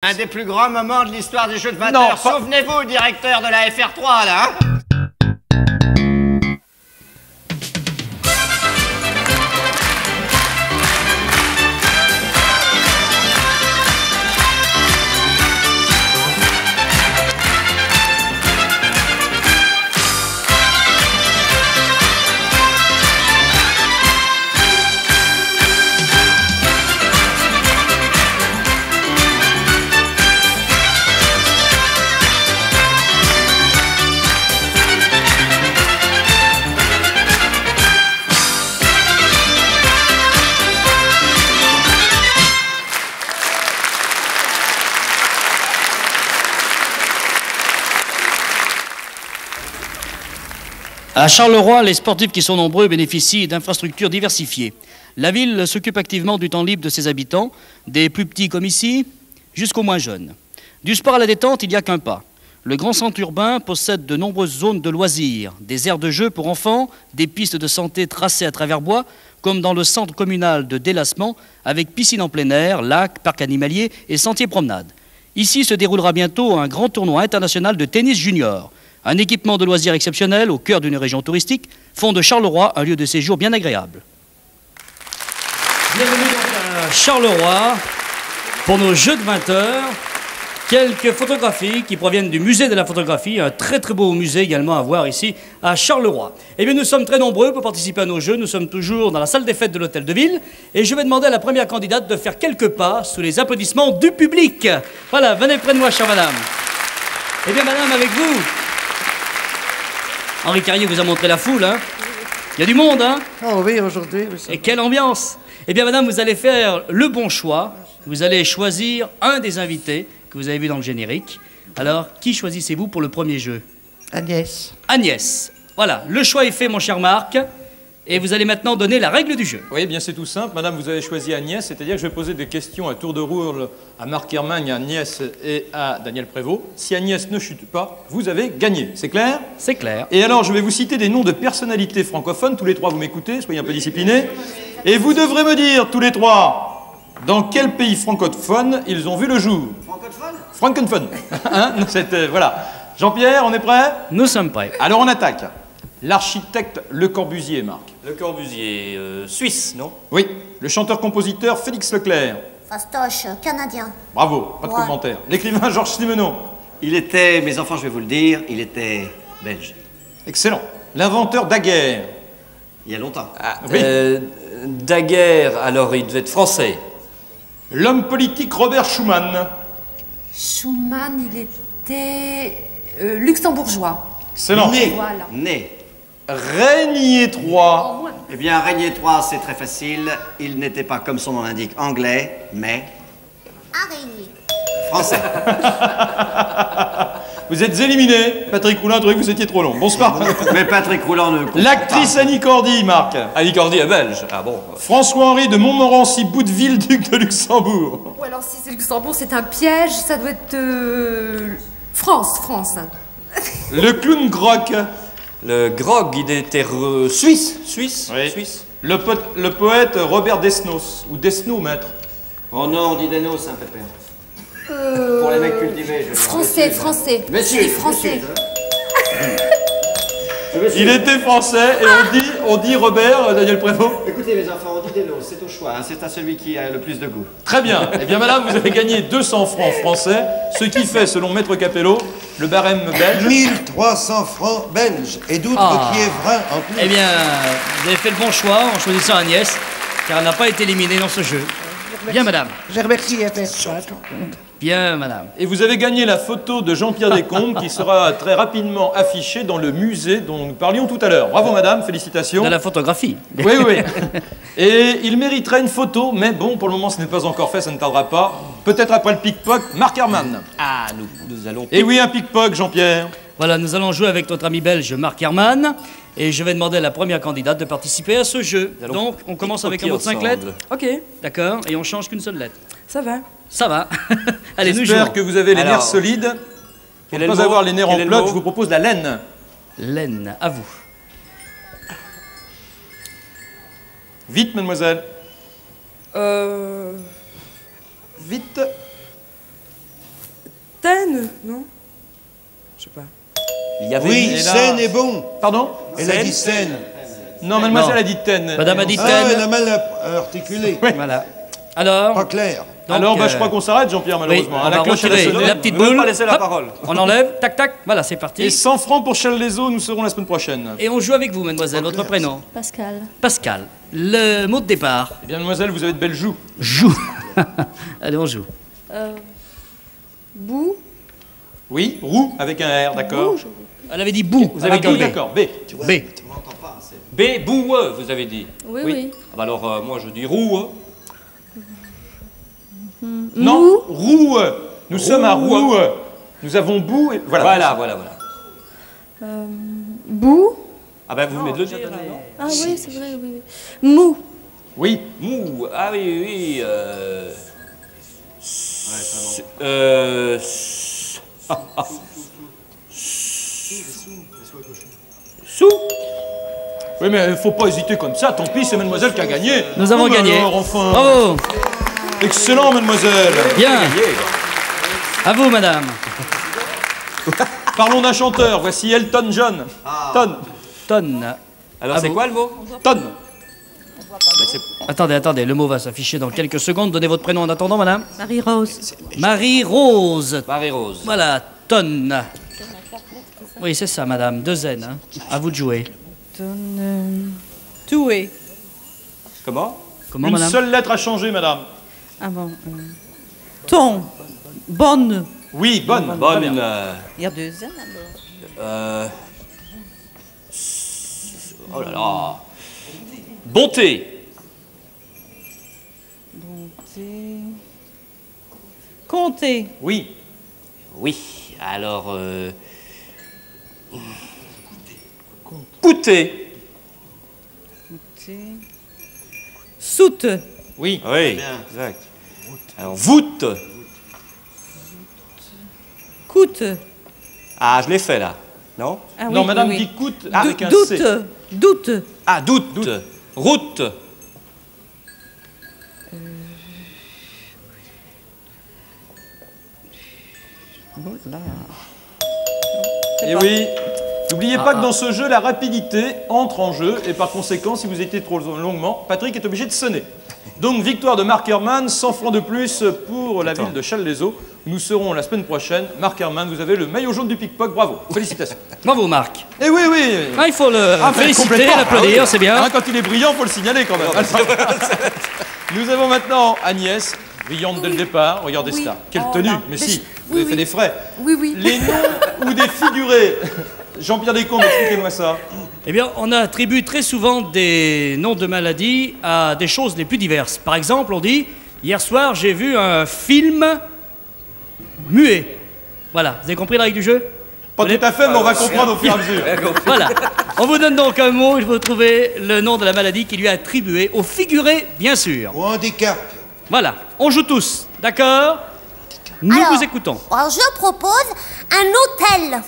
Un des plus grands moments de l'histoire des jeux de 20 heures. Souvenez-vous, directeur de la FR3, là, hein? À Charleroi, les sportifs qui sont nombreux bénéficient d'infrastructures diversifiées. La ville s'occupe activement du temps libre de ses habitants, des plus petits comme ici, jusqu'aux moins jeunes. Du sport à la détente, il n'y a qu'un pas. Le grand centre urbain possède de nombreuses zones de loisirs, des aires de jeux pour enfants, des pistes de santé tracées à travers bois, comme dans le centre communal de délassement, avec piscine en plein air, lac, parc animalier et sentiers promenade. Ici se déroulera bientôt un grand tournoi international de tennis junior. Un équipement de loisirs exceptionnel au cœur d'une région touristique font de Charleroi un lieu de séjour bien agréable. Bienvenue donc à Charleroi pour nos Jeux de 20 heures. Quelques photographies qui proviennent du musée de la photographie, un très très beau musée également à voir ici à Charleroi. Eh bien nous sommes très nombreux pour participer à nos Jeux, nous sommes toujours dans la salle des fêtes de l'Hôtel de Ville et je vais demander à la première candidate de faire quelques pas sous les applaudissements du public. Voilà, venez près de moi, chère madame. Eh bien madame, avec vous, Henri Carrier vous a montré la foule, hein? Il y a du monde, hein? Oh oui, aujourd'hui. Oui, et quelle ambiance! Eh bien, madame, vous allez faire le bon choix. Vous allez choisir un des invités que vous avez vu dans le générique. Alors, qui choisissez-vous pour le premier jeu? Agnès. Agnès. Voilà, le choix est fait, mon cher Marc. Et vous allez maintenant donner la règle du jeu. Oui, bien c'est tout simple. Madame, vous avez choisi Agnès, c'est-à-dire que je vais poser des questions à tour de rôle à Marc Hermagne, à Agnès et à Daniel Prévost. Si Agnès ne chute pas, vous avez gagné. C'est clair? C'est clair. Et alors, je vais vous citer des noms de personnalités francophones. Tous les trois, vous m'écoutez, soyez un peu disciplinés. Et vous devrez me dire, tous les trois, dans quel pays francophone ils ont vu le jour? Francophone. Hein? Voilà. Jean-Pierre, on est prêt? Nous sommes prêts. Alors, on attaque. L'architecte Le Corbusier, Marc. Le Corbusier, suisse, non? Oui. Le chanteur-compositeur Félix Leclerc. Fastoche, canadien. Bravo, pas de commentaire. L'écrivain Georges Simenon. Il était, mes enfants, je vais vous le dire, il était belge. Excellent. L'inventeur Daguerre. Il y a longtemps. Oui. Daguerre, alors il devait être français. L'homme politique Robert Schuman. Schuman, il était luxembourgeois. Excellent. Né. Voilà. Né. Régnier III. Eh bien, Régnier III, c'est très facile. Il n'était pas, comme son nom l'indique, anglais, mais Araignée. français. Vous êtes éliminé. Patrick Roulin trouvait que vous étiez trop long. Bonsoir. Mais Patrick Rouland ne comprend L'actrice pas. Annie Cordy, Marc. Annie Cordy est belge. Ah bon? François-Henri de Montmorency, Bouteville, duc de Luxembourg. Ou alors si c'est Luxembourg, c'est un piège, ça doit être France. Le clown Groc. Le grog, il était suisse. Suisse. Le poète Robert Desnos. Ou Desnos, maître. Oh non, on dit Denos, hein, Pépère. Pour les mecs cultivés, je Français. Messieurs, J'ai dit français. Il était français et on dit Robert, Daniel Prévost. Écoutez, mes enfants, on dit Denos, c'est au choix, hein, c'est à celui qui a le plus de goût. Très bien. Eh bien, madame, vous avez gagné 200 francs français, ce qui fait, selon Maître Capello, le barème belge. 1300 francs belges et d'outre qui est vrai en plus. Eh bien, vous avez fait le bon choix en choisissant Agnès, car elle n'a pas été éliminée dans ce jeu. Bien, madame. Je remercie FR3. Bien, madame. Et vous avez gagné la photo de Jean-Pierre Descombes qui sera très rapidement affichée dans le musée dont nous parlions tout à l'heure. Bravo, madame, félicitations. De la photographie. Oui. Et il mériterait une photo, mais bon, pour le moment, ce n'est pas encore fait, ça ne tardera pas. Peut-être après le pickpocket, Marc Herman. Ah, nous allons... Et oui, un pickpocket, Jean-Pierre. Voilà, nous allons jouer avec notre ami belge Marc Herman. Et je vais demander à la première candidate de participer à ce jeu. Donc, on commence avec un mot de 5 lettres. Ok, d'accord. Et on change qu'une seule lettre. Ça va. Ça va. Allez, nous J'espère jouons. que vous avez les Alors, nerfs solides. Pour quel ne est le pas mot avoir les nerfs en Quel est le bloc, mot je vous propose la laine. Laine, à vous. Vite, mademoiselle. Vite. Seine, non? Je sais pas. Il y avait Oui, Et là- Seine est bon. Pardon? Elle a dit Seine. Non, mademoiselle Non. a dit ten. Madame a dit Ah, elle ten. a mal articulé. Voilà. Alors, Pas clair. donc, Alors, je crois qu'on s'arrête, Jean-Pierre, malheureusement. oui, Hein, on va cloche, elle a retirer sonné. la petite Ne veut boule. pas laisser la Hop, parole. on enlève, tac, tac. Voilà, c'est parti. Et 100 francs pour Challes-les-Eaux, nous serons la semaine prochaine. Et on joue avec vous, mademoiselle. Votre prénom? Pascal. Pascal. Le mot de départ. Eh bien, mademoiselle, vous avez de belles joues. Joue. Allez, on joue. Bou. Oui, roue, avec un R, d'accord. Elle avait dit bout. Vous avez dit, d'accord, B. B. B, boue, vous avez dit. Oui, oui. Ah bah alors, moi, je dis roue. Non, roue. Nous sommes à roue. Nous avons bout et voilà. Voilà. Bou. Ah ben, vous venez de le dire, là, non? Ah oui, c'est vrai, oui. Mou. Oui. Mou, ah oui. Sous. Oui, mais il faut pas hésiter comme ça. Tant pis, c'est mademoiselle qui a gagné. Nous avons Oh, mais gagné. alors, enfin. Bravo. Excellent, mademoiselle. Bien. À vous, madame. Parlons d'un chanteur. Voici Elton John. Tonne. Alors, À c'est vous. quoi le mot? Tonne. Attendez, le mot va s'afficher dans quelques secondes. Donnez votre prénom en attendant, madame. Marie-Rose. Marie-Rose. Marie-Rose. Voilà, tonne. Oui, c'est ça, madame. 2 N. Hein. À vous de jouer. Toué. Comment? Comment, Une madame? seule lettre à changer, madame. Ah bon. Ton. Bonne. Oui, bonne. Bonne. Très bien. Il y a 2 N alors. Oh là là. Bonté. Compter. Oui. Oui. Alors, coûter. Soute. Oui. Oui. Exact. Alors, voûte. Coûte. Ah, je l'ai fait là. Non? Ah, oui, Non, madame oui, oui. dit coûte avec un Doute. C. Doute. Ah, doute. Route. Et oui. N'oubliez pas que dans ce jeu, la rapidité entre en jeu et par conséquent, si vous étiez trop longuement, Patrick est obligé de sonner. Donc, victoire de Marc Herman, 100 francs de plus pour la ville de Challes-les-Eaux. Nous serons la semaine prochaine. Marc Herman, vous avez le maillot jaune du pickpock. Bravo. Félicitations. Bravo, Marc. Et oui, oui. Ah, il faut le Ah, féliciter, complètement. l'applaudir, Ah oui. c'est bien. Hein, quand il est brillant, faut le signaler quand même. Nous avons maintenant Agnès, brillante dès le départ. Regardez Oui. cela. Quelle Oh tenue. là. Mais Mais si, je- vous avez oui, fait oui. des frais. Oui, oui. Les noms ou des figurés. Jean-Pierre Descombes, expliquez-moi ça. Eh bien, on attribue très souvent des noms de maladies à des choses les plus diverses. Par exemple, on dit « Hier soir, j'ai vu un film muet ». Voilà, vous avez compris la règle du jeu? Pas tout à fait, mais on va comprendre au fur et à mesure. Voilà. On vous donne donc un mot, il faut trouver le nom de la maladie qui lui est attribué, au figuré, bien sûr. Au handicap. Voilà, on joue tous, d'accord? Nous Alors, vous écoutons. Alors, je propose un hôtel.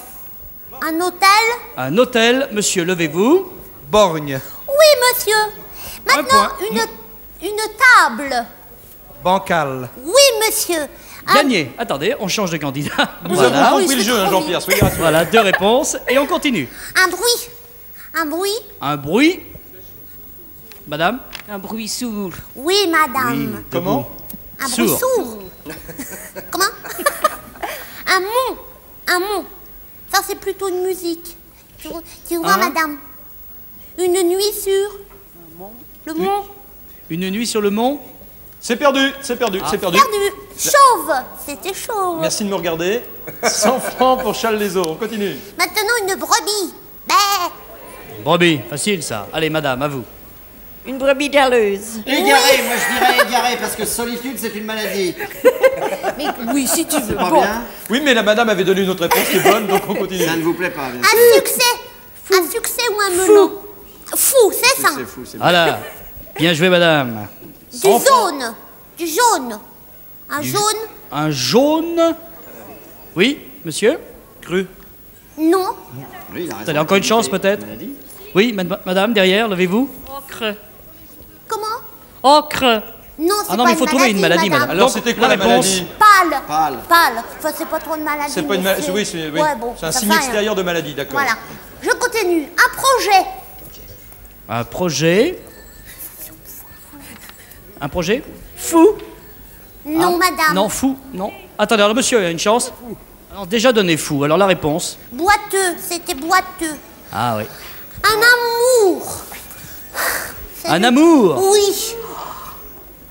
Un hôtel? Un hôtel, monsieur, levez-vous. Borgne. Oui, monsieur. Maintenant, point. une table. Bancal. Oui, monsieur. Gagné. Attendez, on change de candidat. Nous Voilà. avons Oui, compris le c'est jeu, hein, trop Jean-Pierre, soyez rassurés. Voilà, 2 réponses et on continue. Un bruit. Un bruit? Un bruit. Madame? Un bruit sourd. Oui, madame. Comment? Un bruit Sourd. sourd. Comment? Un mont. Un mont. Ça, c'est plutôt une musique. Tu vois, madame? Une nuit sur... Le mont. Une nuit sur le mont. C'est perdu, c'est perdu, c'est perdu. Perdu. Chauve. C'était chauve. Merci de me regarder. 100 francs pour Challes-les-Eaux. On continue. Maintenant, une brebis. Bé. Brebis, facile ça. Allez, madame, à vous. Une brebis galeuse. Égaré, moi je dirais égaré, parce que solitude c'est une maladie. Mais oui, si tu veux. Pas Bon. bien? Oui, mais la madame avait donné une autre réponse qui est bonne, donc on continue. Ça ne vous plaît pas, bien sûr. Un succès. Un succès ou un melon. Fou, c'est ça. C'est fou, c'est Voilà. Bien joué, madame. Du jaune. Du jaune. Un jaune? Un jaune. Oui, monsieur? Cru. Non. Oui, il a Vous raison. avez encore une chance, peut-être? Oui, madame, derrière, levez-vous. Ocre. Comment? Ocre. Non, c'est Ah non, pas mais il faut trouver une maladie, madame. Alors Donc, c'était quoi la réponse maladie? Pâle. Pâle. Pâle. Enfin, c'est pas trop une maladie. C'est pas une mais maladie, oui, c'est oui. Ouais, bon, C'est un ça signe fait rien. extérieur de maladie, d'accord. Voilà. Je continue. Un projet. Un projet. Un projet? Fou. Non, madame. Non, fou, non. Attendez, alors monsieur, il y a une chance. Alors déjà donné fou, alors la réponse. Boiteux. C'était boiteux. Ah oui. Un amour. Un amour. Oui.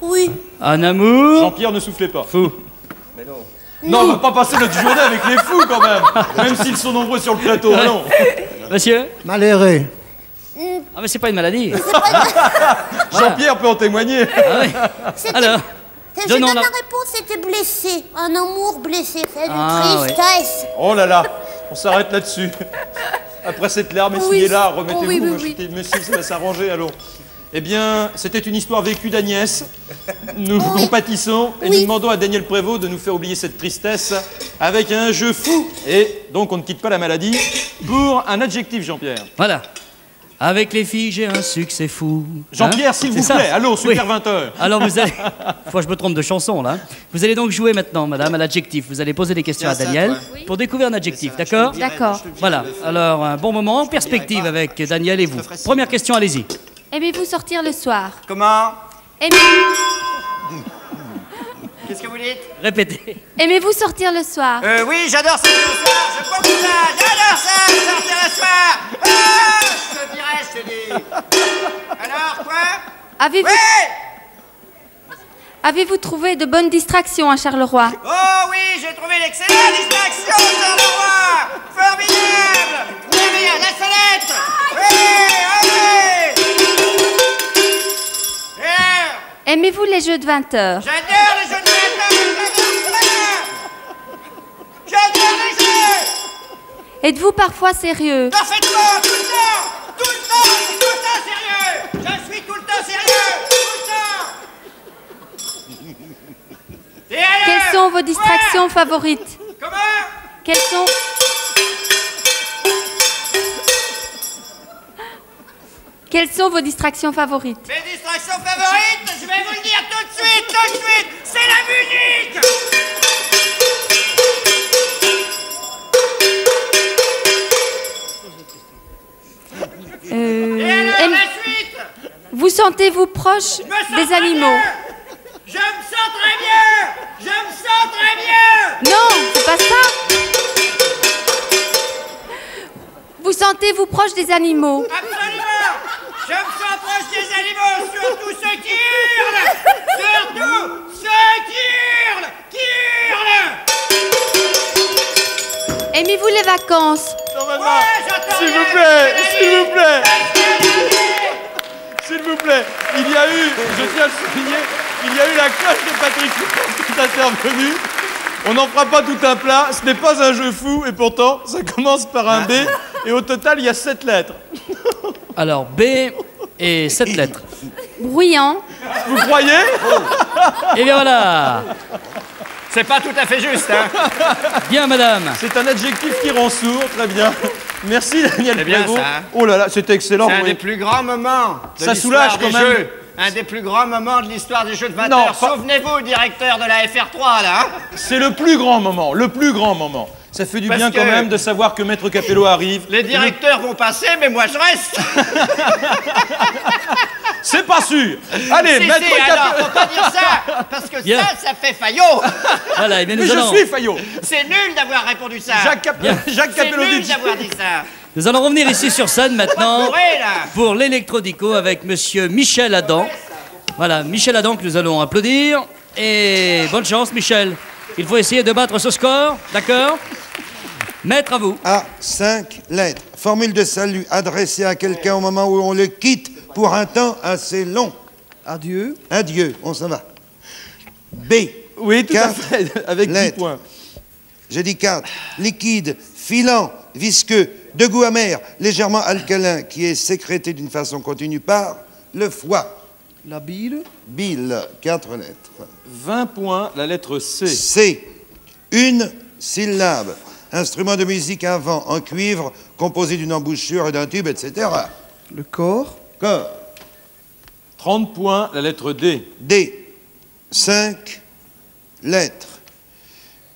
Oui. Un amour. Jean-Pierre, ne soufflez pas. Fou. Non, on va pas passer notre journée avec les fous quand même. Même s'ils sont nombreux sur le plateau, non. Monsieur? Malheureux. Ah mais c'est pas une maladie. Jean-Pierre peut en témoigner. Ah oui. C'était- Alors, Je donnons donne la... la réponse, c'était blessé. Un amour blessé, c'est une Ah, tristesse. Oh là là, on s'arrête là-dessus. Après cette larme, essuyez-la, remettez-vous, oui, oui, achetez une messie, ça va s'arranger, allons. Eh bien, c'était une histoire vécue d'Agnès. Nous vous compatissons et nous demandons à Daniel Prévost de nous faire oublier cette tristesse avec un jeu fou. Et donc, on ne quitte pas la maladie pour un adjectif, Jean-Pierre. Voilà. Avec les filles, j'ai un succès fou. Jean-Pierre, Hein, s'il c'est vous ça. plaît, allô, Super Oui. 20h. Alors vous allez... Faut que je me trompe de chanson, là. Vous allez donc jouer maintenant, madame, à l'adjectif. Vous allez poser des questions Tiens, à ça, Daniel toi. pour découvrir un adjectif, d'accord? D'accord. Voilà. Alors, un bon moment en perspective avec Daniel et vous. Première question, allez-y. Aimez-vous sortir le soir? Comment? Aimez-vous Qu'est-ce que vous dites? Répétez. Aimez-vous sortir le soir? Oui, j'adore sortir le soir. Je pense ça. J'adore ça, sortir le soir. Ah, je te dirais, je te dis. Alors, quoi? Avez-vous Oui! Avez-vous trouvé de bonnes distractions à Charleroi? Oh oui, j'ai trouvé l'excellente distraction, Charleroi. Formidable. Très bien, la salette. Oui, allez. Et alors? Aimez-vous les jeux de 20 heures? J'adore les jeux de matin, j'adore ça. J'adore les jeux. Êtes-vous parfois sérieux? Parfaitement, tout le temps. Tout le temps, je suis tout le temps sérieux. Je suis tout le temps sérieux. Tout le temps. Et alors? Quelles sont vos distractions favorites? Comment? Quelles sont... Quelles sont vos distractions favorites? Mes distractions favorites, je vais vous le dire tout de suite, c'est la musique. Et alors, aim- la suite? Vous sentez-vous proche Je me sens des très animaux? bien. Je me sens très bien. Je me sens très bien. Non, c'est pas ça. Vous sentez-vous proche des animaux? Absolument. Je me sens proche des animaux, surtout ceux qui hurlent. Surtout ceux qui hurlent. Qui hurlent. Aimez-vous les vacances? Ouais, j'entends S'il bien, vous plaît, je s'il vous plaît. l'ai S'il vous plaît, il y a eu, je tiens à le souligner, il y a eu la cloche de Patrick qui est intervenue. On n'en fera pas tout un plat, ce n'est pas un jeu fou, et pourtant, ça commence par un B, et au total, il y a 7 lettres. Alors, B et 7 lettres. Bruyant. Vous croyez? Et bien voilà. C'est pas tout à fait juste, hein. Bien, madame. C'est un adjectif qui rend sourd, très bien. Merci, Daniel C'est bien, Prévost. ça, hein. Oh là là, c'était excellent. C'est un oui. des plus grands moments de Ça l'histoire soulage des quand même. jeux. Un des plus grands moments de l'histoire des jeux de 20 Non, heures. pas- Souvenez-vous, directeur de la FR3, là. Hein. C'est le plus grand moment, le plus grand moment. Ça fait du Parce bien que- quand même de savoir que Maître Capello arrive. Les directeurs vont passer, mais moi je reste. C'est pas sûr. Allez, Si, Maître si, alors, Capello. faut pas dire ça, parce que Bien. ça fait faillot. Voilà, et bien Mais nous je allons, suis Fayot. C'est nul d'avoir répondu ça. Jacques C'est Capello nul dit. d'avoir dit ça. nous allons revenir ici sur scène maintenant Bourré, là. pour l'électrodico avec monsieur Michel Adam. Voilà, Michel Adam que nous allons applaudir. Et bonne chance, Michel. Il faut essayer de battre ce score, d'accord? Maître, à vous. A, 5 lettres. Formule de salut adressée à quelqu'un au moment où on le quitte pour un temps assez long. Adieu. Adieu, on s'en va. B. Oui, tout à 4 fait, avec 10 lettres. points. J'ai dit 4. Liquide, filant, visqueux, de goût amer, légèrement alcalin, qui est sécrété d'une façon continue par le foie. La bile. Bile, 4 lettres. 20 points, la lettre C. C. Une syllabe. Instrument de musique à vent en cuivre, composé d'une embouchure et d'un tube, etc. Le corps. Corps. 30 points, la lettre D. D. 5 lettres.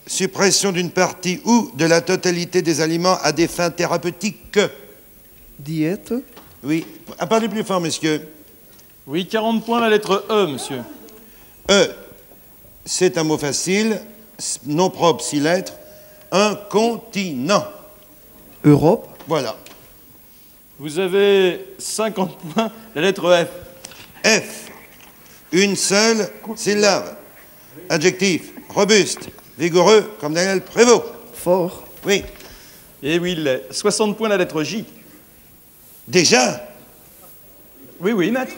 Suppression d'une partie ou de la totalité des aliments à des fins thérapeutiques. Diète. Oui. Parlez plus fort, messieurs. Oui, 40 points la lettre E, monsieur. E. C'est un mot facile, nom propre, 6 lettres. Un continent. Europe. Voilà. Vous avez 50 points la lettre F. F. Une seule syllabe. Adjectif. Robuste. Vigoureux, comme Daniel Prévost. Fort. Oui. Et oui, il est. 60 points la lettre J. Déjà? Oui, oui, maître.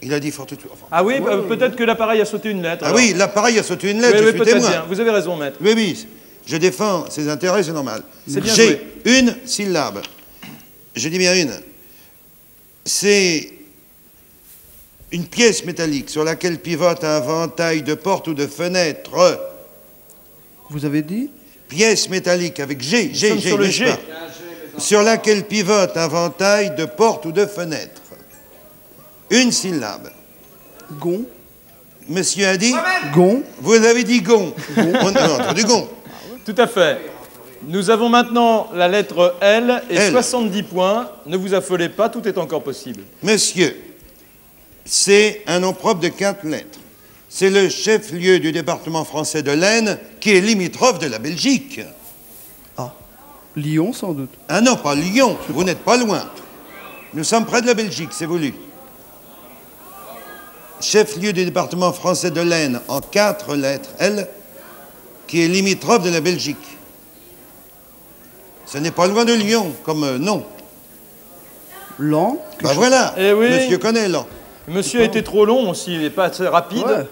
Il a dit fort tout de suite. Enfin, Ah oui, peut-être que l'appareil a sauté une lettre. ah alors. oui, l'appareil a sauté une lettre, Oui, je oui, suis peut-être témoin. bien. Vous avez raison, maître. Oui, oui, je défends ses intérêts, c'est normal. C'est bien J'ai une syllabe. Je dis bien une. C'est une pièce métallique sur laquelle pivote un ventail de portes ou de fenêtres. Vous avez dit? Pièce métallique avec G, sur le n'est-ce G. pas? Sur laquelle pivote un ventail de portes ou de fenêtres. Une syllabe. Gon. Monsieur a dit? Gon. Vous avez dit gon. On a entendu gon. Tout à fait. Nous avons maintenant la lettre L et L. 70 points. Ne vous affolez pas, tout est encore possible. Monsieur, c'est un nom propre de 4 lettres. C'est le chef-lieu du département français de l'Aisne, qui est limitrophe de la Belgique. Ah. Lyon, sans doute. Ah non, pas Lyon, vous n'êtes pas loin. Nous sommes près de la Belgique, c'est voulu. Chef-lieu du département français de l'Aisne, en 4 lettres, L, qui est limitrophe de la Belgique. Ce n'est pas loin de Lyon, comme nom. Lan. Ben voilà, Eh oui. monsieur connaît Lan. Monsieur a été trop long aussi, il n'est pas assez rapide. Ouais.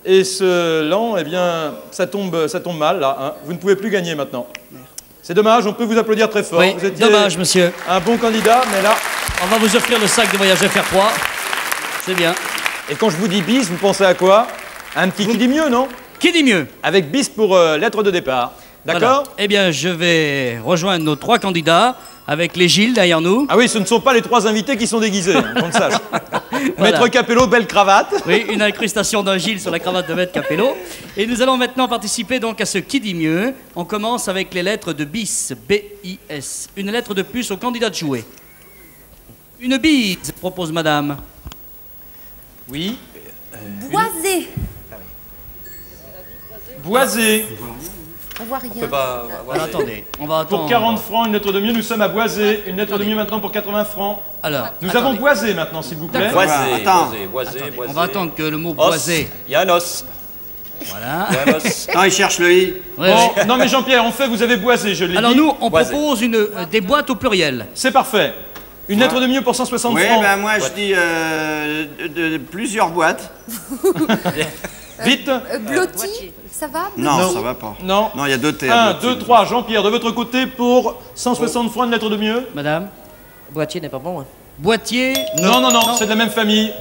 Et ce lent, eh bien, ça tombe mal, là. Hein. Vous ne pouvez plus gagner maintenant. C'est dommage, on peut vous applaudir très fort. Oui, Vous étiez dommage, monsieur. un bon candidat, mais là... On va vous offrir le sac de voyage FR3. C'est bien. Et quand je vous dis bis, vous pensez à quoi? Un petit qui dit mieux, non? Qui dit mieux? Avec bis pour lettre de départ. D'accord? Voilà. Eh bien, je vais rejoindre nos 3 candidats avec les Gilles derrière nous. Ah oui, ce ne sont pas les 3 invités qui sont déguisés, hein, qu'on le sache. Voilà. Maître Capello, belle cravate. Oui, une incrustation d'un Gilles sur la cravate de Maître Capello. Et nous allons maintenant participer donc à ce qui dit mieux. On commence avec les lettres de bis, B-I-S. Une lettre de plus au candidat de jouer. Une bise, propose madame. Oui. Boisé. Boisé. On voit rien. Alors, attendez, on va attendre. Pour 40 francs, une lettre de mieux, nous sommes à Boisé. Une lettre de mieux maintenant pour 80 francs. Alors, Nous attendez. avons Boisé maintenant, s'il vous plaît. Boisé, Attends. boisé. On va attendre que le mot Os. boisé. Il y a un os. Voilà. Il y a un os. Non, il cherche le i. Ouais, Bon, ouais. non mais Jean-Pierre, en fait, vous avez Boisé, je l'ai dit. Alors nous, on Boisé. propose des boîtes au pluriel. C'est parfait. Une lettre de mieux pour 160 Oui, francs. ben moi je dis de plusieurs boîtes. Vite. Blotti, ça va? Non, ça va pas. Non. Non, il y a 2 T. 1, 2, 3. Jean-Pierre, de votre côté, pour 160 francs, une lettre de mieux. Madame? Boîtier n'est pas bon. Hein. Boîtier. Non, c'est de la même famille.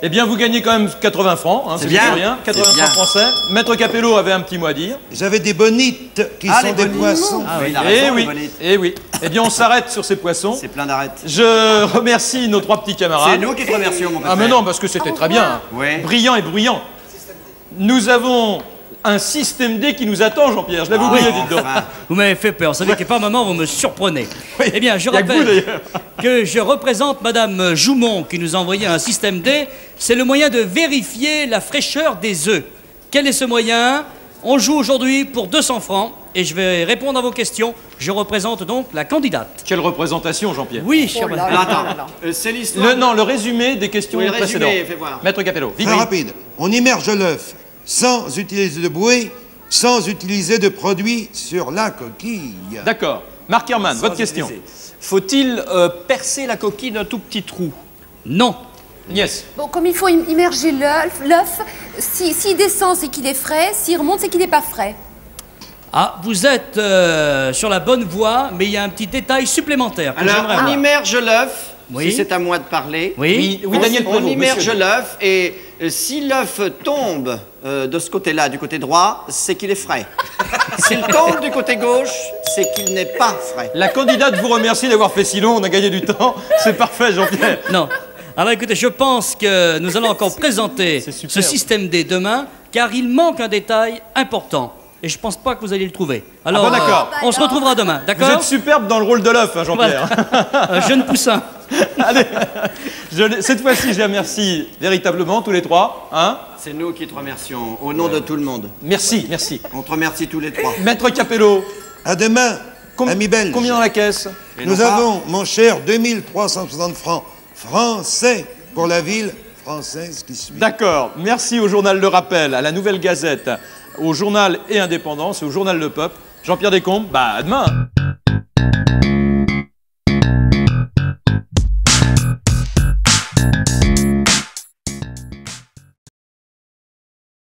Eh bien, vous gagnez quand même 80 francs. Hein, C'est bien. rien. 80 C'est bien. francs français. Maître Capello avait un petit mot à dire. J'avais des bonites qui sont les des bonites. poissons. Ah oui. Il a Eh raison, oui, les bonites. eh oui. Eh bien, on s'arrête sur ces poissons. C'est plein d'arêtes. Je remercie nos 3 petits camarades. C'est nous qui te remercions, mon père. Ah mais non, parce que c'était très bien. Oui. Brillant et bruyant. Nous avons un système D qui nous attend, Jean-Pierre. Je l'avais oublié, dites donc. Enfin. Vous m'avez fait peur. Vous savez qu'à pas un moment, vous me surprenez. Oui, Eh bien, je il y a que vous, rappelle d'ailleurs. que je représente Madame Joumont qui nous a envoyé un système D. C'est le moyen de vérifier la fraîcheur des œufs. Quel est ce moyen? On joue aujourd'hui pour 200 francs et je vais répondre à vos questions. Je représente donc la candidate. Quelle représentation, Jean-Pierre. Oui, cher madame. Alors, attends, c'est l'histoire. Le résumé des questions Oui, le résumé, précédentes. fais voir. Maître Capello, vite. Très rapide. On immerge l'œuf sans utiliser de bouée, sans utiliser de produit sur la coquille. D'accord. Marc Herman, votre question. Faut-il percer la coquille d'un tout petit trou? Non. Yes. Bon, comme il faut immerger l'œuf, s'il descend, c'est qu'il est frais. S'il remonte, c'est qu'il n'est pas frais. Ah, vous êtes sur la bonne voie, mais il y a un petit détail supplémentaire que Alors, j'aimerais on avoir. immerge l'œuf, Oui. si c'est à moi de parler. Oui. Oui, Daniel On Prévost, immerge monsieur. l'œuf et si l'œuf tombe de ce côté-là, du côté droit, c'est qu'il est frais. S'il tombe du côté gauche, c'est qu'il n'est pas frais. La candidate vous remercie d'avoir fait si long, on a gagné du temps. C'est parfait, Jean-Pierre. Non. Alors écoutez, je pense que nous allons encore présenter ce système D demain, car il manque un détail important. Et je pense pas que vous allez le trouver. Alors, bon, d'accord. on se retrouvera demain, d'accord? Vous êtes superbe dans le rôle de l'œuf, hein, Jean-Pierre. Jeune poussin. Allez, cette fois-ci, je les remercie véritablement, tous les trois. Hein? C'est nous qui te remercions, au nom de tout le monde. Merci, merci. On te remercie tous les trois. Maître Capello. À demain, ami belge. Combien dans la caisse? Nous avons, mon cher, 2360 francs français pour la ville française qui suit. D'accord. Merci au journal Le Rappel, à la Nouvelle Gazette, au journal et Indépendance et au journal Le Peuple. Jean-Pierre Descombes, à demain.